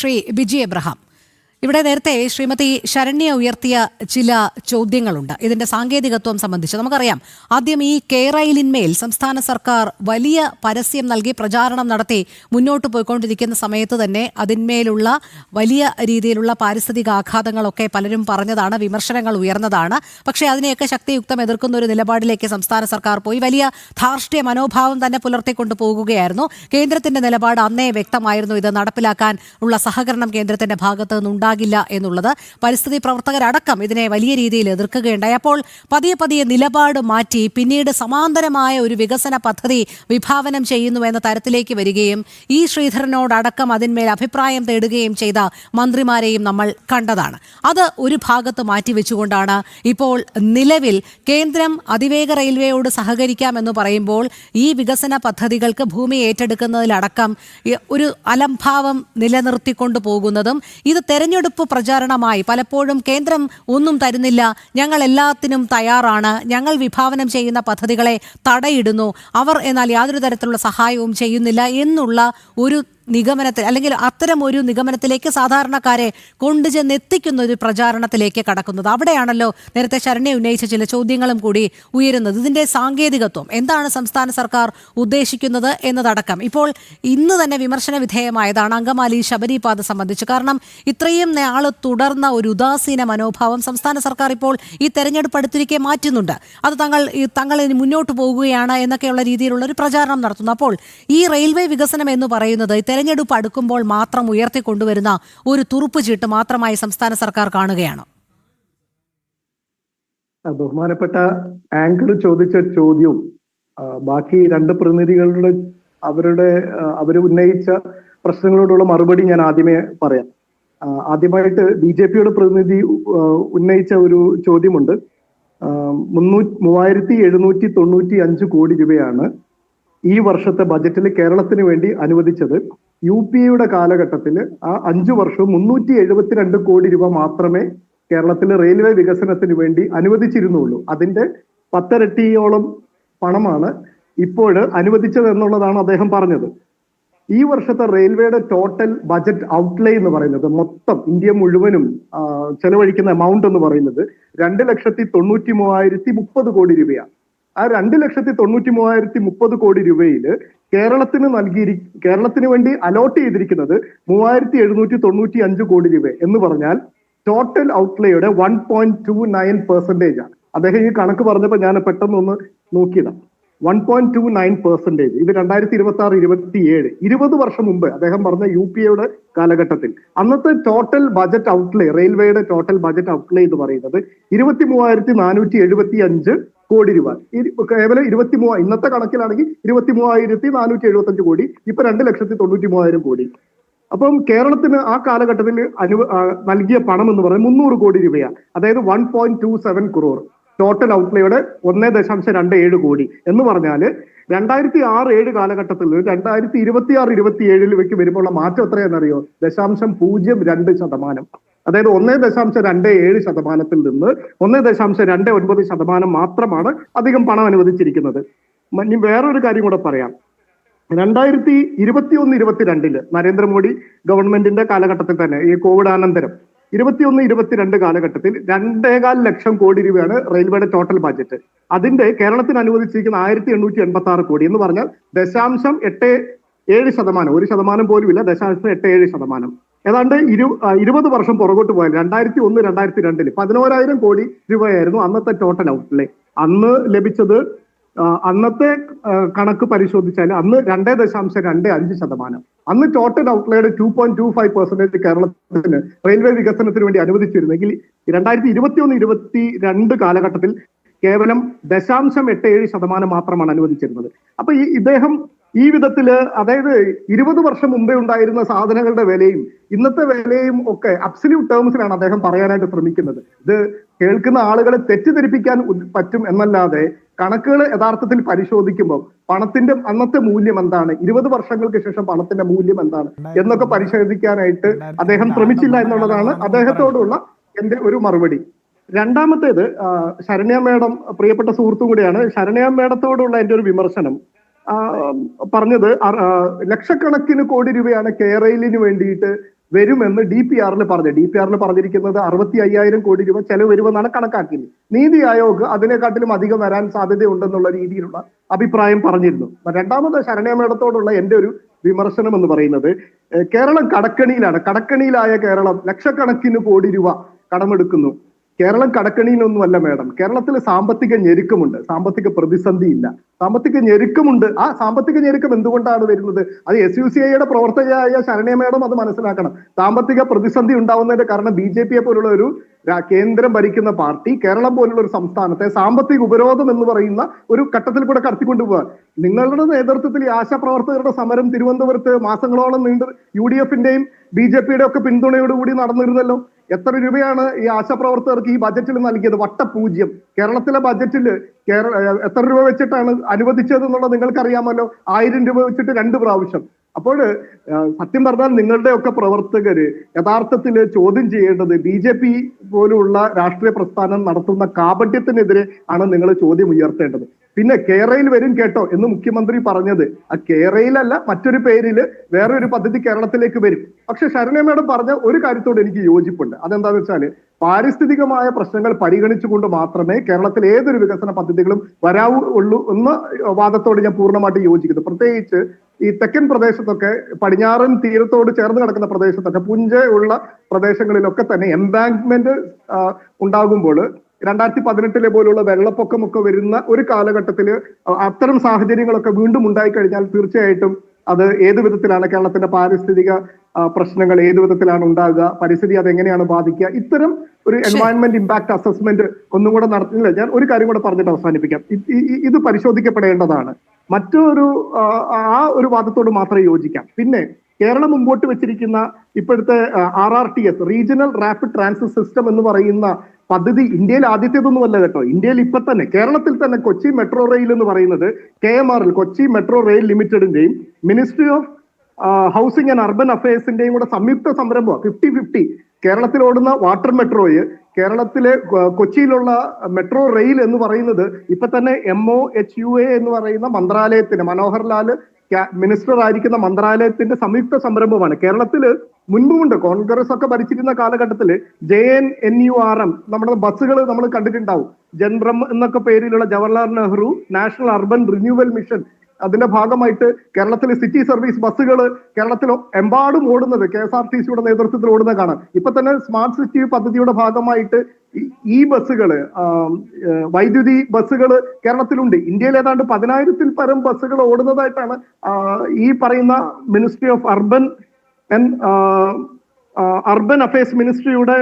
Shri Biji Abraham, ഇവിടെ നേരത്തെ ശ്രീമതി ശരണ്യ ഉയർത്തിയ ചില ചോദ്യങ്ങളുണ്ട് ഇതിന്റെ സാങ്കേതികത്വം സംബന്ധിച്ച്. നമുക്കറിയാം, ആദ്യം ഈ കെയറയിലിന്മേൽ സംസ്ഥാന സർക്കാർ വലിയ പരസ്യം നൽകി പ്രചാരണം നടത്തി മുന്നോട്ട് പോയിക്കൊണ്ടിരിക്കുന്ന സമയത്ത് തന്നെ അതിന്മേലുള്ള വലിയ രീതിയിലുള്ള പാരിസ്ഥിതിക ആഘാതങ്ങളൊക്കെ പലരും പറഞ്ഞതാണ്, വിമർശനങ്ങൾ ഉയർന്നതാണ്. പക്ഷേ അതിനെയൊക്കെ ശക്തിയുക്തം എതിർക്കുന്ന ഒരു നിലപാടിലേക്ക് സംസ്ഥാന സർക്കാർ പോയി വലിയ ധാർഷ്ട്യ മനോഭാവം തന്നെ പുലർത്തിക്കൊണ്ട് പോകുകയായിരുന്നു. കേന്ദ്രത്തിന്റെ നിലപാട് അന്നേ വ്യക്തമായിരുന്നു. ഇത് നടപ്പിലാക്കാൻ ഉള്ള സഹകരണം കേന്ദ്രത്തിന്റെ ഭാഗത്ത് നിന്നുണ്ടാകും എന്നുള്ളത് പരിസ്ഥിതി പ്രവർത്തകരടക്കം ഇതിനെ വലിയ രീതിയിൽ എതിർക്കുകയുണ്ടായി. അപ്പോൾ പതിയെ നിലപാട് മാറ്റി പിന്നീട് സമാന്തരമായ ഒരു വികസന പദ്ധതി വിഭാവനം ചെയ്യുന്നു എന്ന തരത്തിലേക്ക് വരികയും ഈ ശ്രീധരനോടടക്കം അതിന്മേൽ അഭിപ്രായം തേടുകയും ചെയ്ത മന്ത്രിമാരെയും നമ്മൾ കണ്ടതാണ്. അത് ഒരു ഭാഗത്ത് മാറ്റിവെച്ചുകൊണ്ടാണ് ഇപ്പോൾ നിലവിൽ കേന്ദ്രം അതിവേഗ റെയിൽവേയോട് സഹകരിക്കാമെന്ന് പറയുമ്പോൾ ഈ വികസന പദ്ധതികൾക്ക് ഭൂമി ഏറ്റെടുക്കുന്നതിലടക്കം ഒരു അലംഭാവം നിലനിർത്തിക്കൊണ്ടു പോകുന്നതും ഇത് തെരഞ്ഞെടുപ്പ് പ്രചാരണമായി പലപ്പോഴും കേന്ദ്രം ഒന്നും തരുന്നില്ല, ഞങ്ങൾ എല്ലാത്തിനും തയ്യാറാണ്, ഞങ്ങൾ വിഭാവനം ചെയ്യുന്ന പദ്ധതികളെ തടയിടുന്നു, അവർ എന്നാൽ യാതൊരു തരത്തിലുള്ള സഹായവും ചെയ്യുന്നില്ല എന്നുള്ള ഒരു നിഗമനത്തിൽ അല്ലെങ്കിൽ അത്തരം ഒരു നിഗമനത്തിലേക്ക് സാധാരണക്കാരെ കൊണ്ടുചെന്നെത്തിക്കുന്ന ഒരു പ്രചാരണത്തിലേക്ക് കടക്കുന്നത്. അവിടെയാണല്ലോ നേരത്തെ ശരണ്യ ഉന്നയിച്ച ചില ചോദ്യങ്ങളും കൂടി ഉയരുന്നത്. ഇതിന്റെ സാങ്കേതികത്വം എന്താണ് സംസ്ഥാന സർക്കാർ ഉദ്ദേശിക്കുന്നത് എന്നതടക്കം ഇപ്പോൾ ഇന്ന് തന്നെ വിമർശന വിധേയമായതാണ് അങ്കമാലി ശബരിപാത സംബന്ധിച്ച്. കാരണം ഇത്രയും നാൾ തുടർന്ന ഒരു ഉദാസീന മനോഭാവം സംസ്ഥാന സർക്കാർ ഇപ്പോൾ ഈ തെരഞ്ഞെടുപ്പ് അടുത്തിരിക്കെ മാറ്റുന്നുണ്ട്. അത് തങ്ങൾ ഇനി മുന്നോട്ട് പോകുകയാണ് എന്നൊക്കെയുള്ള രീതിയിലുള്ള ഒരു പ്രചാരണം നടത്തുന്നു. അപ്പോൾ ഈ റെയിൽവേ വികസനം എന്ന് പറയുന്നത് തെരഞ്ഞെടുപ്പ് അടുക്കുമ്പോൾ മാത്രം ഉയർത്തിക്കൊണ്ടുവരുന്ന ഒരു തുറുപ്പ് ചീട്ട് മാത്രമായി സംസ്ഥാന സർക്കാർ കാണുകയാണ്. ബഹുമാനപ്പെട്ട ആങ്കർ ചോദിച്ച ചോദ്യവും ബാക്കി രണ്ട് പ്രതിനിധികളുടെ അവർ ഉന്നയിച്ച പ്രശ്നങ്ങളോടുള്ള മറുപടി ഞാൻ ആദ്യമേ പറയാം. ആദ്യമായിട്ട് BJPയുടെ പ്രതിനിധി ഉന്നയിച്ച ഒരു ചോദ്യമുണ്ട്. 3795 കോടി രൂപയാണ് ഈ വർഷത്തെ ബജറ്റിൽ കേരളത്തിന് വേണ്ടി അനുവദിച്ചത്. UPAയുടെ കാലഘട്ടത്തിൽ ആ 5 വർഷവും 372 കോടി രൂപ മാത്രമേ കേരളത്തിലെ റെയിൽവേ വികസനത്തിന് വേണ്ടി അനുവദിച്ചിരുന്നുള്ളൂ. അതിന്റെ 10 ഇരട്ടിയോളം പണമാണ് ഇപ്പോൾ അനുവദിച്ചത് എന്നുള്ളതാണ് അദ്ദേഹം പറഞ്ഞത്. ഈ വർഷത്തെ റെയിൽവേയുടെ ടോട്ടൽ ബജറ്റ് ഔട്ട്ലേ എന്ന് പറയുന്നത് മൊത്തം ഇന്ത്യ മുഴുവനും ചെലവഴിക്കുന്ന എമൗണ്ട് എന്ന് പറയുന്നത് 2,93,030 കോടി രൂപയാണ്. ആ 2,93,030 കോടി രൂപയിൽ കേരളത്തിന് വേണ്ടി അലോട്ട് ചെയ്തിരിക്കുന്നത് 3,795 കോടി രൂപ എന്ന് പറഞ്ഞാൽ ടോട്ടൽ ഔട്ട്ലേയുടെ 1.29% ആണ്. അദ്ദേഹം ഈ കണക്ക് പറഞ്ഞപ്പോൾ ഞാൻ പെട്ടെന്ന് ഒന്ന് നോക്കിയതാണ്. 1.29%. ഇത് 2026-27 20 വർഷം മുമ്പ് അദ്ദേഹം പറഞ്ഞ UPAയുടെ കാലഘട്ടത്തിൽ അന്നത്തെ ടോട്ടൽ ബജറ്റ് ഔട്ട്ലേ റെയിൽവേയുടെ ടോട്ടൽ ബജറ്റ് ഔട്ട്ലേ എന്ന് പറയുന്നത് 23,475 കോടി രൂപ. കേവലം 23 ഇന്നത്തെ കണക്കിലാണെങ്കിൽ 23,475 കോടി, ഇപ്പൊ 2,93,000 കോടി. അപ്പം കേരളത്തിന് ആ കാലഘട്ടത്തിൽ നൽകിയ പണം എന്ന് പറയുന്നത് 300 കോടി രൂപയാണ്. അതായത് 1.27 crore ടോട്ടൽ ഔട്ട്ലേയുടെ 1.27 കോടി എന്ന് പറഞ്ഞാൽ 2006-7 കാലഘട്ടത്തിൽ 2026-27 വരുമ്പോൾ ഉള്ള മാറ്റം എത്രയാണെന്നറിയോ? 0.02%. അതായത് 1.27% നിന്ന് 1.29% മാത്രമാണ് അധികം പണം അനുവദിച്ചിരിക്കുന്നത്. ഇനി വേറൊരു കാര്യം കൂടെ പറയാം. 2021-22 നരേന്ദ്രമോദി ഗവൺമെന്റിന്റെ കാലഘട്ടത്തിൽ തന്നെ ഈ കോവിഡ് അനന്തരം 21-22 കാലഘട്ടത്തിൽ 2.25 ലക്ഷം കോടി രൂപയാണ് റെയിൽവേയുടെ ടോട്ടൽ ബജറ്റ്. അതിന്റെ കേരളത്തിന് അനുവദിച്ചിരിക്കുന്ന 1,886 കോടി എന്ന് പറഞ്ഞാൽ 0.87%, 1% പോലും ഇല്ല, 0.87%. ഏതാണ്ട് 20 വർഷം പുറകോട്ട് പോയാൽ 2001-2002 11,000 കോടി രൂപയായിരുന്നു അന്നത്തെ ടോട്ടൽ ഔട്ട്ലേ. അന്ന് ലഭിച്ചത് അന്നത്തെ കണക്ക് പരിശോധിച്ചാൽ അന്ന് 2.25%. അന്ന് ടോട്ടൽ ഔട്ട്ലേയുടെ 2.25% കേരളത്തിന് റെയിൽവേ വികസനത്തിന് വേണ്ടി അനുവദിച്ചിരുന്നെങ്കിൽ 2021-22 കാലഘട്ടത്തിൽ കേവലം 0.87% മാത്രമാണ് അനുവദിച്ചിരുന്നത്. അപ്പൊ ഇദ്ദേഹം ഈ വിധത്തില് അതായത് 20 വർഷം മുമ്പേ ഉണ്ടായിരുന്ന സാധനങ്ങളുടെ വിലയും ഇന്നത്തെ വിലയും ഒക്കെ അബ്സല്യൂട്ട് ടേംസിലാണ് അദ്ദേഹം പറയാനായിട്ട് ശ്രമിക്കുന്നത്. ഇത് കേൾക്കുന്ന ആളുകളെ തെറ്റിദ്ധരിപ്പിക്കാൻ പറ്റും എന്നല്ലാതെ കണക്കുകൾ യഥാർത്ഥത്തിൽ പരിശോധിക്കുമ്പോൾ പണത്തിന്റെ അന്നത്തെ മൂല്യം എന്താണ്, 20 വർഷങ്ങൾക്ക് ശേഷം പണത്തിന്റെ മൂല്യം എന്താണ് എന്നൊക്കെ പരിശോധിക്കാനായിട്ട് അദ്ദേഹം ശ്രമിച്ചില്ല എന്നുള്ളതാണ് അദ്ദേഹത്തോടുള്ള എന്റെ ഒരു മറുപടി. രണ്ടാമത്തേത് ശരണ്യ മേഡം പ്രിയപ്പെട്ട സുഹൃത്തും കൂടിയാണ്. ശരണ്യ മേഡത്തോടുള്ള എന്റെ ഒരു വിമർശനം പറഞ്ഞത് ലക്ഷക്കണക്കിന് കോടി രൂപയാണ് കെയറയിലിന് വേണ്ടിയിട്ട് വരുമെന്ന് DPRൽ പറഞ്ഞു. DPRൽ പറഞ്ഞിരിക്കുന്നത് 65,000 കോടി രൂപ ചെലവ് വരുമെന്നാണ് കണക്കാക്കിയത്. നീതി ആയോഗ് അതിനെക്കാട്ടിലും അധികം വരാൻ സാധ്യതയുണ്ടെന്നുള്ള രീതിയിലുള്ള അഭിപ്രായം പറഞ്ഞിരുന്നു. രണ്ടാമത് ശരണ്യ മേഡത്തോടുള്ള എന്റെ ഒരു വിമർശനം എന്ന് പറയുന്നത്, കേരളം കടക്കണിയിലാണ്. കടക്കണിയിലായ കേരളം ലക്ഷക്കണക്കിന് കോടി രൂപ കടമെടുക്കുന്നു. കേരളം കടക്കണിയിലൊന്നുമല്ല മേഡം. കേരളത്തിൽ സാമ്പത്തിക ഞെരുക്കമുണ്ട്, സാമ്പത്തിക പ്രതിസന്ധി ഇല്ല. സാമ്പത്തിക ഞെരുക്കമുണ്ട്. ആ സാമ്പത്തിക ഞെരുക്കം എന്തുകൊണ്ടാണ് വരുന്നത്? അത് SUCIയുടെ പ്രവർത്തകയായ ശരണ്യ മേഡം അത് മനസ്സിലാക്കണം. സാമ്പത്തിക പ്രതിസന്ധി ഉണ്ടാവുന്നതിന്റെ കാരണം BJP പോലുള്ള ഒരു കേന്ദ്രം ഭരിക്കുന്ന പാർട്ടി കേരളം പോലുള്ള ഒരു സംസ്ഥാനത്തെ സാമ്പത്തിക ഉപരോധം എന്ന് പറയുന്ന ഒരു ഘട്ടത്തിൽ കൂടെ കടത്തിക്കൊണ്ടുപോകാൻ നിങ്ങളുടെ നേതൃത്വത്തിൽ ഈ ആശാപ്രവർത്തകരുടെ സമരം തിരുവനന്തപുരത്ത് മാസങ്ങളോളം നീണ്ട് UDFന്റെയും BJPയുടെ ഒക്കെ പിന്തുണയോടുകൂടി നടന്നിരുന്നല്ലോ. എത്ര രൂപയാണ് ഈ ആശാപ്രവർത്തകർക്ക് ഈ ബജറ്റിൽ നൽകിയത്? വട്ടപൂജ്യം. കേരളത്തിലെ ബജറ്റിൽ എത്ര രൂപ വെച്ചിട്ടാണ് അനുവദിച്ചത് എന്നുള്ളത് നിങ്ങൾക്കറിയാമല്ലോ. 1000 രൂപ വെച്ചിട്ട് 2 പ്രാവശ്യം. അപ്പോൾ സത്യം പറഞ്ഞാൽ നിങ്ങളുടെ ഒക്കെ പ്രവർത്തകര് യഥാർത്ഥത്തിൽ ചോദ്യം ചെയ്യേണ്ടത് BJP പോലുള്ള രാഷ്ട്രീയ പ്രസ്ഥാനം നടത്തുന്ന കാപട്യത്തിനെതിരെ ആണ് നിങ്ങൾ ചോദ്യം ഉയർത്തേണ്ടത്. പിന്നെ കേരളയിൽ വരും കേട്ടോ എന്ന് മുഖ്യമന്ത്രി പറഞ്ഞത് ആ കേരളയിലല്ല, മറ്റൊരു പേരില് വേറൊരു പദ്ധതി കേരളത്തിലേക്ക് വരും. പക്ഷെ ശരണ്യ മേഡം പറഞ്ഞ ഒരു കാര്യത്തോട് എനിക്ക് യോജിപ്പുണ്ട്. അതെന്താന്ന് വെച്ചാല് പാരിസ്ഥിതികമായ പ്രശ്നങ്ങൾ പരിഗണിച്ചുകൊണ്ട് മാത്രമേ കേരളത്തിൽ ഏതൊരു വികസന പദ്ധതികളും വരാവുള്ളൂ എന്ന വാദത്തോട് ഞാൻ പൂർണ്ണമായിട്ട് യോജിക്കുന്നു. പ്രത്യേകിച്ച് ഈ തെക്കൻ പ്രദേശത്തൊക്കെ, പടിഞ്ഞാറൻ തീരത്തോട് ചേർന്ന് കിടക്കുന്ന പ്രദേശത്തൊക്കെ, പുഞ്ച ഉള്ള പ്രദേശങ്ങളിലൊക്കെ തന്നെ എംബാങ്ക്മെന്റ് ഉണ്ടാകുമ്പോൾ 2018 പോലുള്ള വെള്ളപ്പൊക്കമൊക്കെ വരുന്ന ഒരു കാലഘട്ടത്തിൽ അത്തരം സാഹചര്യങ്ങളൊക്കെ വീണ്ടും ഉണ്ടായിക്കഴിഞ്ഞാൽ തീർച്ചയായിട്ടും അത് ഏത് വിധത്തിലാണ് കേരളത്തിന്റെ പാരിസ്ഥിതിക പ്രശ്നങ്ങൾ ഏത് വിധത്തിലാണ് ഉണ്ടാകുക, പരിസ്ഥിതി അതെങ്ങനെയാണ് ബാധിക്കുക, ഇത്തരം ഒരു എൻവയോൺമെന്റ് ഇമ്പാക്ട് അസസ്മെന്റ് ഒന്നും കൂടെ നടത്തുന്നില്ല. ഞാൻ ഒരു കാര്യം കൂടെ പറഞ്ഞിട്ട് അവസാനിപ്പിക്കാം. ഇത് പരിശോധിക്കപ്പെടേണ്ടതാണ്. മറ്റൊരു ആ ഒരു വാദത്തോട് മാത്രമേ യോജിക്കാം. പിന്നെ കേരളം മുമ്പോട്ട് വെച്ചിരിക്കുന്ന ഇപ്പോഴത്തെ RRTS regional rapid transit system എന്ന് പറയുന്ന പദ്ധതി ഇന്ത്യയിൽ ആദ്യത്തേതൊന്നുമല്ല കേട്ടോ. ഇന്ത്യയിൽ ഇപ്പൊ തന്നെ കേരളത്തിൽ തന്നെ കൊച്ചി മെട്രോ റെയിൽ എന്ന് പറയുന്നത് KMRL കൊച്ചി മെട്രോ റെയിൽ ലിമിറ്റഡിന്റെയും ministry of housing and urban അഫയേഴ്സിന്റെയും കൂടെ സംയുക്ത സംരംഭം 50-50. കേരളത്തിൽ ഓടുന്ന വാട്ടർ മെട്രോയെ കേരളത്തിലെ കൊച്ചിയിലുള്ള മെട്രോ റെയിൽ എന്ന് പറയുന്നത് ഇപ്പൊ തന്നെ MOHUA എന്ന് പറയുന്ന മന്ത്രാലയത്തിന് മനോഹർലാൽ മിനിസ്റ്റർ ആയിരിക്കുന്ന മന്ത്രാലയത്തിന്റെ സംയുക്ത സംരംഭമാണ്. കേരളത്തില് മുൻപുമുണ്ട്. കോൺഗ്രസ് ഒക്കെ ഭരിച്ചിരുന്ന കാലഘട്ടത്തിൽ JNNURM നമ്മുടെ ബസ്സുകൾ നമ്മൾ കണ്ടിട്ടുണ്ടാവും. ജൻറം എന്നൊക്കെ പേരിലുള്ള Jawaharlal Nehru national urban renewal mission, അതിന്റെ ഭാഗമായിട്ട് കേരളത്തിലെ സിറ്റി സർവീസ് ബസ്സുകൾ കേരളത്തിൽ എമ്പാടും ഓടുന്നത് KSRTCയുടെ നേതൃത്വത്തിൽ ഓടുന്ന കാണാം. ഇപ്പൊ തന്നെ സ്മാർട്ട് സിറ്റി പദ്ധതിയുടെ ഭാഗമായിട്ട് ഈ ബസ്സുകള്, വൈദ്യുതി ബസ്സുകൾ കേരളത്തിലുണ്ട്. ഇന്ത്യയിൽ ഏതാണ്ട് 10,000-ൽ പരം ബസ്സുകൾ ഓടുന്നതായിട്ടാണ് ഈ പറയുന്ന മിനിസ്ട്രി ഓഫ് അർബൻ അഫയേഴ്സ് മിനിസ്ട്രിയുടെ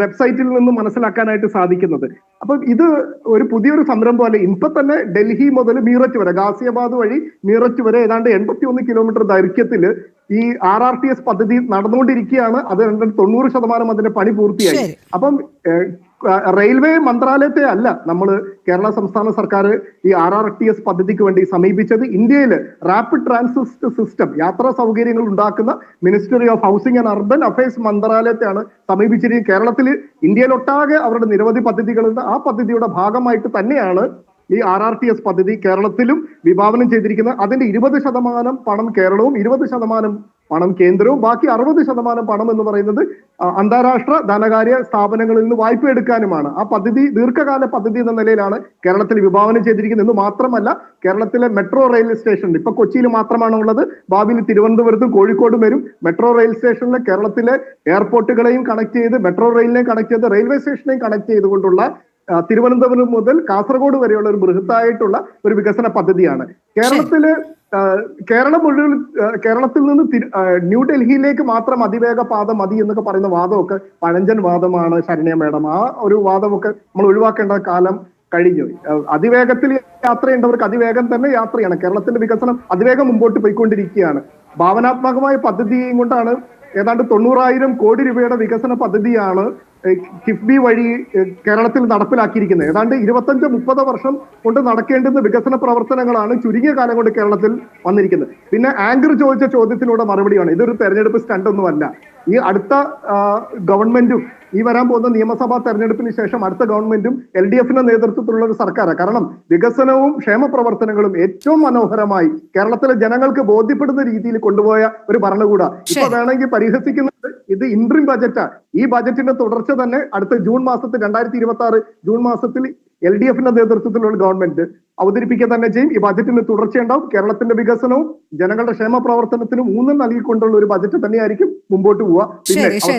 വെബ്സൈറ്റിൽ നിന്ന് മനസ്സിലാക്കാനായിട്ട് സാധിക്കുന്നത്. അപ്പൊ ഇത് ഒരു പുതിയൊരു സംരംഭമല്ല. ഇപ്പൊ തന്നെ ഡൽഹി മുതൽ മീററ്റ് വരെ, ഗാസിയാബാദ് വഴി മീററ്റ് വരെ ഏതാണ്ട് 81 കിലോമീറ്റർ ദൈർഘ്യത്തിൽ ഈ RRTS പദ്ധതി നടന്നുകൊണ്ടിരിക്കുകയാണ്. അത് 90% അതിന്റെ പണി പൂർത്തിയായി. അപ്പം റെയിൽവേ മന്ത്രാലയത്തെ അല്ല നമ്മൾ കേരള സംസ്ഥാന സർക്കാർ ഈ RRTS പദ്ധതിക്ക് വേണ്ടി സമീപിച്ചത്. ഇന്ത്യയിൽ റാപ്പിഡ് ട്രാൻസിറ്റ് സിസ്റ്റം യാത്രാ സൗകര്യങ്ങൾ ഉണ്ടാക്കുന്ന ministry of housing and urban affairs മന്ത്രാലയത്തെയാണ് സമീപിച്ചിരിക്കുന്നത്. കേരളത്തിൽ ഇന്ത്യയിലൊട്ടാകെ അവരുടെ നിരവധി പദ്ധതികളുണ്ട്. ആ പദ്ധതിയുടെ ഭാഗമായിട്ട് തന്നെയാണ് ഈ RRTS പദ്ധതി കേരളത്തിലും വിഭാവനം ചെയ്തിരിക്കുന്നത്. അതിന്റെ 20% പണം കേരളവും 20% പണം കേന്ദ്രവും ബാക്കി 60% പണം എന്ന് പറയുന്നത് അന്താരാഷ്ട്ര ധനകാര്യ സ്ഥാപനങ്ങളിൽ നിന്ന് വായ്പ എടുക്കാനുമാണ്. ആ പദ്ധതി ദീർഘകാല പദ്ധതി എന്ന നിലയിലാണ് കേരളത്തിൽ വിഭാവനം ചെയ്തിരിക്കുന്നത്. എന്ന് മാത്രമല്ല കേരളത്തിലെ മെട്രോ റെയിൽ സ്റ്റേഷൻ ഇപ്പൊ കൊച്ചിയിൽ മാത്രമാണ് ഉള്ളത്. ഭാവിയിൽ തിരുവനന്തപുരത്തും കോഴിക്കോടും വരും. മെട്രോ റെയിൽ സ്റ്റേഷനിലെ കേരളത്തിലെ എയർപോർട്ടുകളെയും കണക്ട് ചെയ്ത് മെട്രോ റെയിലിനെയും കണക്ട് ചെയ്ത് റെയിൽവേ സ്റ്റേഷനെയും കണക്ട് ചെയ്തുകൊണ്ടുള്ള തിരുവനന്തപുരം മുതൽ കാസർഗോഡ് വരെയുള്ള ഒരു ബൃഹത്തായിട്ടുള്ള ഒരു വികസന പദ്ധതിയാണ്. കേരളം മുഴുവൻ കേരളത്തിൽ നിന്ന് ന്യൂഡൽഹിയിലേക്ക് മാത്രം അതിവേഗ പാത മതി എന്നൊക്കെ പറയുന്ന വാദമൊക്കെ പഴഞ്ചൻ വാദമാണ് ശരണ്യ മേഡം. ആ ഒരു വാദമൊക്കെ നമ്മൾ ഒഴിവാക്കേണ്ട കാലം കഴിഞ്ഞു. അതിവേഗത്തിൽ യാത്ര ചെയ്യേണ്ടവർക്ക് അതിവേഗം തന്നെ യാത്ര ചെയ്യണം. കേരളത്തിന്റെ വികസനം അതിവേഗം മുമ്പോട്ട് പോയിക്കൊണ്ടിരിക്കുകയാണ്. ഭാവനാത്മകമായ പദ്ധതിയും കൊണ്ടാണ് ഏതാണ്ട് 90,000 കോടി രൂപയുടെ വികസന പദ്ധതിയാണ് കിഫ്ബി വഴി കേരളത്തിൽ നടപ്പിലാക്കിയിരിക്കുന്നത്. ഏതാണ്ട് 25-30 വർഷം കൊണ്ട് നടക്കേണ്ടുന്ന വികസന പ്രവർത്തനങ്ങളാണ് ചുരുങ്ങിയ കാലം കൊണ്ട് കേരളത്തിൽ വന്നിരിക്കുന്നത്. പിന്നെ ആങ്കർ ചോദിച്ച ചോദ്യത്തിലൂടെ മറുപടിയാണ്, ഇതൊരു തെരഞ്ഞെടുപ്പ് സ്റ്റണ്ട് ഒന്നുമല്ല. ഈ അടുത്ത ഗവൺമെന്റും ഈ വരാൻ പോകുന്ന നിയമസഭാ തെരഞ്ഞെടുപ്പിന് ശേഷം അടുത്ത ഗവൺമെന്റും LDFന്റെ നേതൃത്വത്തിലുള്ള ഒരു സർക്കാരാണ്. കാരണം വികസനവും ക്ഷേമ പ്രവർത്തനങ്ങളും ഏറ്റവും മനോഹരമായി കേരളത്തിലെ ജനങ്ങൾക്ക് ബോധ്യപ്പെടുന്ന രീതിയിൽ കൊണ്ടുപോയ ഒരു ഭരണകൂടം. ഇപ്പൊ വേണമെങ്കിൽ പരിഹസിക്കുന്നത് ഇത് ഇൻട്രീം ബജറ്റാ. ഈ ബജറ്റിന്റെ തുടർച്ച തന്നെ അടുത്ത ജൂൺ മാസത്തിൽ 2026 ജൂൺ മാസത്തിൽ LDFന്റെ നേതൃത്വത്തിലുള്ള ഗവൺമെന്റ് അവതരിപ്പിക്കുക തന്നെ ചെയ്യും. ഈ ബജറ്റിന് തുടർച്ചയുണ്ടാവും. കേരളത്തിന്റെ വികസനവും ജനങ്ങളുടെ ക്ഷേമ പ്രവർത്തനത്തിനും ഊന്നൽ നൽകിക്കൊണ്ടുള്ള ഒരു ബജറ്റ് തന്നെയായിരിക്കും മുമ്പോട്ട് പോവുക. പിന്നെ ശരി ശരി